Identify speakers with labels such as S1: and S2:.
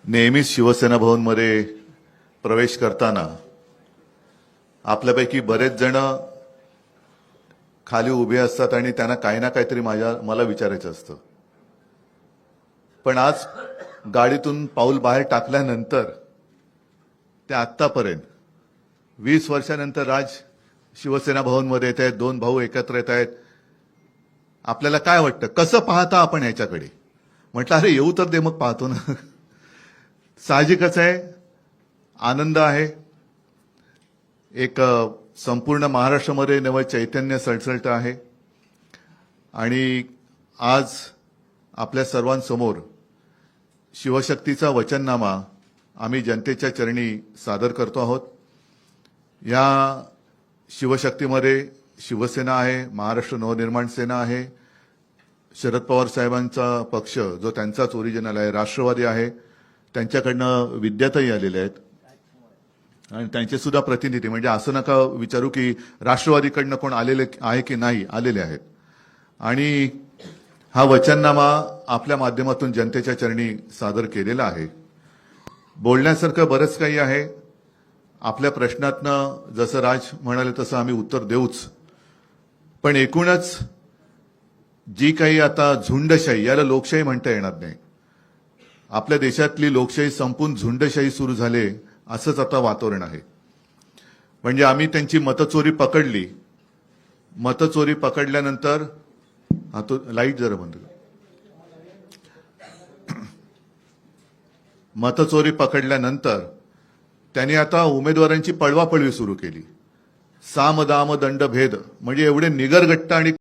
S1: नेहमीच शिवसेना भवनमध्ये प्रवेश करताना आपल्यापैकी बरेच जण खाली उभे असतात आणि त्यांना काही ना काहीतरी मला विचारायचं असतं. पण आज गाडीतून पाऊल बाहेर टाकल्यानंतर ते आत्तापर्यंत 20 वर्षानंतर राज शिवसेना भवनमध्ये येत आहेत, दोन भाऊ एकत्र येत आहेत. आपल्याला काय वाटतं, कसं पाहता आपण याच्याकडे? म्हटलं अरे येऊ तर दे, मग पाहतो ना. साहजिकच आहे, आनंद आहे. एक संपूर्ण महाराष्ट्रामध्ये नवं चैतन्य सळसळतं आहे आणि आज आपल्या सर्वांसमोर शिवशक्तीचा वचननामा आम्ही जनतेच्या चरणी सादर करतो आहोत. या शिवशक्तीमध्ये शिवसेना आहे, महाराष्ट्र नवनिर्माण सेना आहे, शरद पवार साहेबांचा पक्ष जो त्यांचाच ओरिजिनल आहे, राष्ट्रवादी आहे, त्यांच्याकडनं विद्याताई आलेले आहेत आणि त्यांचे सुद्धा प्रतिनिधी. म्हणजे असं नका विचारू की राष्ट्रवादीकडनं कोण आलेले आहे की नाही, आलेले आहेत. आणि हा वचननामा आपल्या माध्यमातून जनतेच्या चरणी सादर केलेला आहे. बोलण्यासारखं बरंच काही आहे. आपल्या प्रश्नातनं जसं राज म्हणाले तसं आम्ही उत्तर देऊच. पण एकूणच जी काही आता झुंडशाही, याला लोकशाही म्हणता येणार नाही. आपल्या देशातली लोकशाही संपून झुंडशाही सुरू झाले असंच आता वातावरण आहे. म्हणजे आम्ही त्यांची मतचोरी पकडली. मतचोरी पकडल्यानंतर हा तो लाईट जरा बंद कर. मतचोरी पकडल्यानंतर त्यांनी आता उमेदवारांची पळवापळवी सुरू केली. साम दाम दंड भेद, म्हणजे एवढे निगरगट्टा आणि